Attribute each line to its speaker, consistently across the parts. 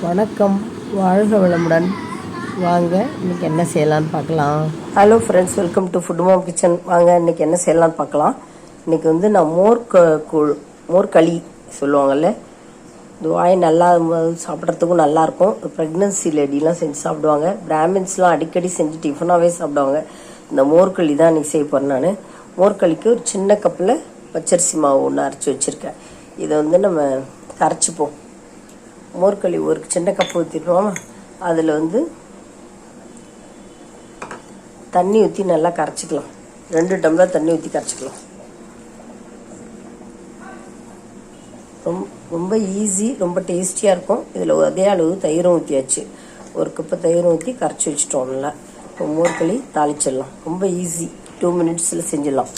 Speaker 1: வணக்கம், வாழ்க வளமுடன். வாங்க இன்றைக்கி என்ன செய்யலான்னு பார்க்கலாம். Hello friends, welcome to food mom kitchen. வாங்க இன்றைக்கி என்ன செய்யலான்னு பார்க்கலாம். இன்றைக்கி வந்து நான் மோர் களி சொல்லுவாங்கள்ல, இது வாய் நல்லா சாப்பிட்றதுக்கும் நல்லாயிருக்கும். ப்ரெக்னென்சி லேடிலாம் செஞ்சு சாப்பிடுவாங்க. பிராமின்ஸ்லாம் அடிக்கடி செஞ்சு டிஃபனாகவே சாப்பிடுவாங்க. இந்த மோர்களி தான் இன்றைக்கி செய்ய போகிறேன். நான் மோர்களிக்கு ஒரு சின்ன கப்பில் பச்சரிசி மாவு ஒன்று அரைச்சி வச்சுருக்கேன். இதை வந்து நம்ம கரைச்சிப்போம். மோர்களி ஒரு சின்ன கப்பு ஊற்றிடுவோம். அதில் வந்து தண்ணி ஊற்றி நல்லா கரைச்சிக்கலாம். 2 டம்ளர் தண்ணி ஊற்றி கரைச்சிக்கலாம். ரொம்ப ஈஸி, ரொம்ப டேஸ்டியாக இருக்கும். இதில் அதே அளவு தயிரும் ஊற்றியாச்சு. ஒரு கப்பு தயிரும் ஊற்றி கரைச்சி வச்சுட்டோம். நல்லா இப்போ மோர்களி தாளிச்சிடலாம். ரொம்ப ஈஸி, 2 மினிட்ஸில் செஞ்சிடலாம்.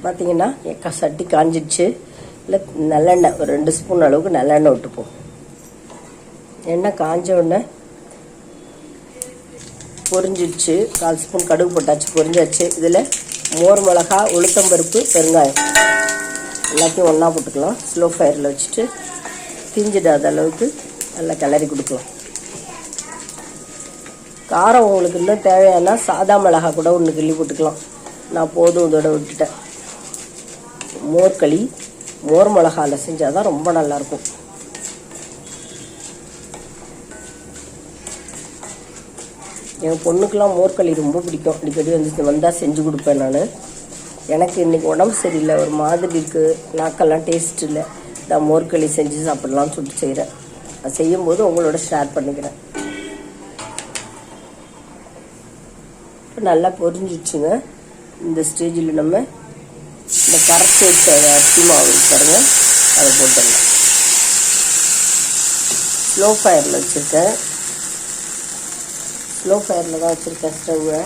Speaker 1: பார்த்தீங்கன்னா சட்டி காஞ்சிடுச்சு. இல்லை நல்லெண்ணெய் ஒரு 2 ஸ்பூன் அளவுக்கு நல்லெண்ணெய் விட்டுப்போம். எண்ணெய் காஞ்ச உடனே பொரிஞ்சிடுச்சு. 1/4 ஸ்பூன் கடுகு போட்டாச்சு, பொரிஞ்சாச்சு. இதில் மோர் மிளகா, உளுத்தம்பருப்பு, பெருங்காயம் எல்லாத்தையும் ஒன்றா போட்டுக்கலாம். ஸ்லோ ஃபயரில் வச்சுட்டு தீஞ்சிடாத அளவுக்கு நல்லா கிளறி கொடுக்கலாம். காரம் உங்களுக்கு இன்னும் தேவையானா சாதா மிளகா கூட ஒன்று கிள்ளி போட்டுக்கலாம். நான் போதும் இதோட விட்டுட்டேன். மோர்களி மோர் மிளகாவில் செஞ்சால் தான் ரொம்ப நல்லாயிருக்கும். என் பொண்ணுக்கெலாம் மோர்களி ரொம்ப பிடிக்கும். அடிக்கடி வந்தால் செஞ்சு கொடுப்பேன் நான். எனக்கு இன்றைக்கி உடம்பு சரியில்லை, ஒரு மாதிரி இருக்குது, நாக்கெல்லாம் டேஸ்ட் இல்லை. நான் மோர்களி செஞ்சு சாப்பிட்லான்னு சொல்லிட்டு செய்கிறேன். அது செய்யும்போது உங்களோட ஷேர் பண்ணிக்கிறேன். இப்போ நல்லா பொரிஞ்சிடுச்சுங்க. இந்த ஸ்டேஜில் நம்ம இந்த கரைச்சி வச்ச அரிசி மாவு பாருங்க, அதை போட்டுடலாம். ஸ்லோ ஃபயரில் வச்சுருக்கேன். ஸ்லோ ஃபயரில் தான் வச்சுருக்கேன் ஸ்டவ்வை.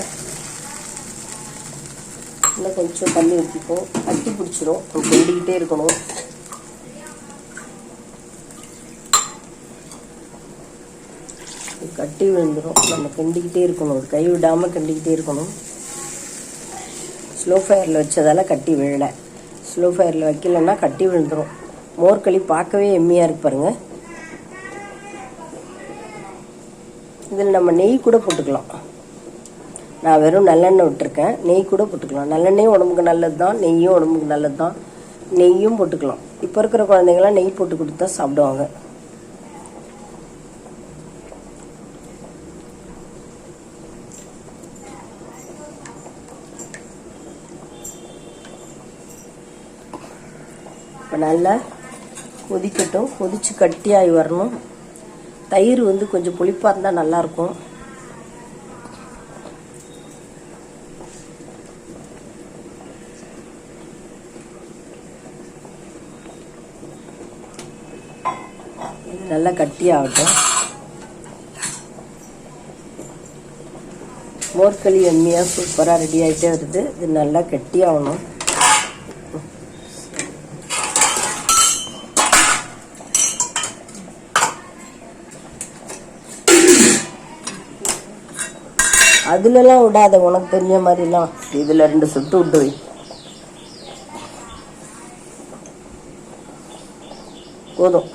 Speaker 1: இன்னும் கொஞ்சம் தண்ணி ஊற்றிப்போம். அட்டி பிடிச்சிரும், கிண்டிக்கிட்டே இருக்கணும். கட்டி விழுந்துடும். நம்ம கிண்டிக்கிட்டே இருக்கணும், கை விடாமல் கிண்டிக்கிட்டே இருக்கணும். ஸ்லோ ஃபயரில் வச்சதால் கட்டி விழலை. ஸ்லோ ஃபயரில் வைக்கலைன்னா கட்டி விழுந்துடும். மோர்களி பார்க்கவே எம்மியாக இருக்கு பாருங்கள். இதில் நம்ம நெய் கூட போட்டுக்கலாம். நான் வெறும் நல்லெண்ணெய் விட்டுருக்கேன். நெய் கூட போட்டுக்கலாம். நல்லெண்ணெயும் உடம்புக்கு நல்லது தான், நெய்யும் உடம்புக்கு நல்லது தான். நெய்யும் போட்டுக்கலாம். இப்போ இருக்கிற குழந்தைங்களாம் நெய் போட்டு கொடுத்தா சாப்பிடுவாங்க. இப்போ நல்லா கொதிக்கட்டும். கொதித்து கட்டியாகி வரணும். தயிர் வந்து கொஞ்சம் புளிப்பாக இருந்தால் நல்லாயிருக்கும். இது நல்லா கட்டியாகட்டும். மோர்களி எம்மியாக சூப்பராக ரெடி ஆகிட்டே வருது. இது நல்லா கட்டியாகணும். அதுலலாம் விடாத, உனக்கு தெரிஞ்ச மாதிரிலாம் இதில் 2 சொட்டு விட்டு வை. போதும்.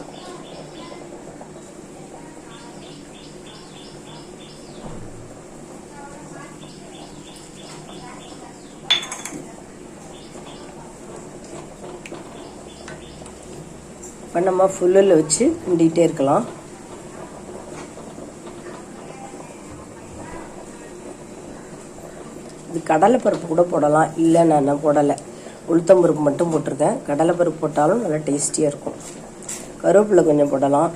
Speaker 1: இப்போ நம்ம ஃபுல்லில் வச்சு கிண்டிகிட்டே இருக்கலாம். இது கடலைப்பருப்பு கூட போடலாம். இல்லை, நான் போடலை, உளுத்தம்பருப்பு மட்டும் போட்டிருக்கேன். கடலைப்பருப்பு போட்டாலும் நல்லா டேஸ்டியாக இருக்கும். கருவேப்பிலை கொஞ்சம் போடலாம்.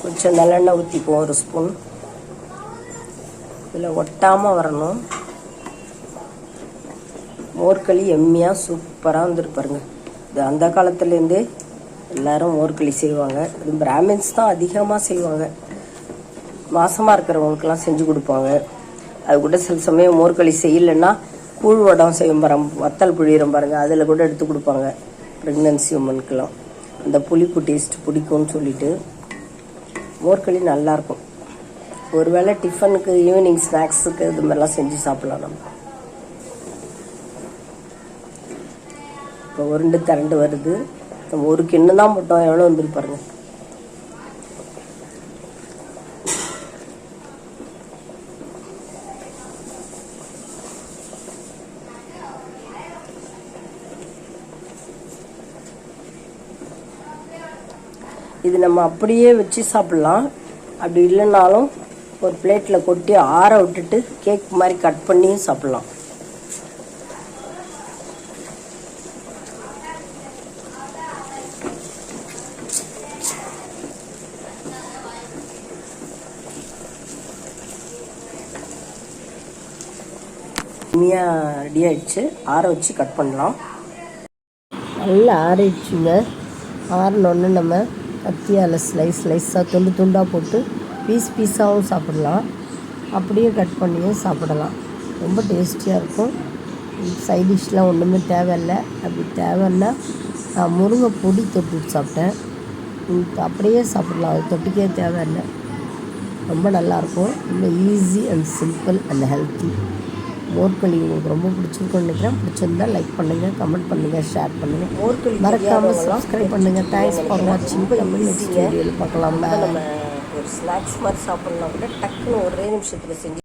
Speaker 1: கொஞ்சம் நல்லெண்ணெய் ஊற்றிக்குவோம், ஒரு ஸ்பூன். இதில் ஒட்டாமல் வரணும். மோர்களி எம்மியாக சூப்பராக வந்துட்டு பாருங்க. இது அந்த காலத்துலேருந்தே எல்லோரும் மோர்களி செய்வாங்க. இது பிராமின்ஸ் தான் அதிகமாக செய்வாங்க. மாசமாக இருக்கிறவங்களுக்கெல்லாம் செஞ்சு கொடுப்பாங்க. அது கூட சில சமயம் மோர்களி செய்யலைன்னா கூழ் வடம் செய்யும் வத்தல் புழியிறம் பாருங்கள், அதில் கூட எடுத்து கொடுப்பாங்க ப்ரெக்னன்சி உமனுக்கெல்லாம். அந்த புளிப்பு டேஸ்ட் பிடிக்கும்னு சொல்லிட்டு மோர்களி நல்லாயிருக்கும். ஒருவேளை டிஃபனுக்கு ஈவினிங் ஸ்நாக்ஸுக்கு இது மாதிரிலாம் செஞ்சு சாப்பிட்லாம். நம்ம இப்போ உருண்டு திரண்டு வருது. நம்ம ஒரு கிண்ணம் தான் போட்டோம், எவ்வளோ வந்துருக்கு பாருங்க. இது நம்ம அப்படியே வச்சு சாப்பிட்லாம். அப்படி இல்லைனாலும் ஒரு பிளேட்டில் கொட்டி ஆற விட்டுட்டு கேக் மாதிரி கட் பண்ணியும் சாப்பிட்லாம். கம்மியாக ரெடி ஆகிடுச்சு. ஆற வச்சு கட் பண்ணலாம். நல்லா ஆறிடுச்சுங்க. ஆறினோன்னு நம்ம கத்தியால் ஸ்லைஸாக துண்டாக போட்டு பீஸாகவும் சாப்பிடலாம். அப்படியே கட் பண்ணியும் சாப்பிடலாம். ரொம்ப டேஸ்டியாக இருக்கும். சைட் டிஷ்லாம் ஒன்றுமே தேவையில்லை. அப்படி தேவைன்னா நான் முருங்கை பொடி தொட்டு சாப்பிட்டேன். அப்படியே சாப்பிடலாம். அது தொட்டுக்கே தேவையில்லை. ரொம்ப நல்லாயிருக்கும். ரொம்ப easy and simple and healthy. மோர்களி உங்களுக்கு ரொம்ப பிடிச்சிருக்குன்னு நினைக்கிறேன். பிடிச்சிருந்தா லைக் பண்ணுங்கள், கமெண்ட் பண்ணுங்கள், ஷேர் பண்ணுங்கள். மோர்களி மறக்காமல் சப்ஸ்கிரைப் பண்ணுங்கள். தேங்க்ஸ் ஃபார் வாட்சிங். நம்ம நெக்ஸ்ட் வீடியோவில் பார்க்கலாம். நம்ம ஒரு ஸ்நாக்ஸ் மாதிரி சாப்பிட்லாம் கூட டக்குன்னு ஒரே நிமிஷத்தில் செஞ்சு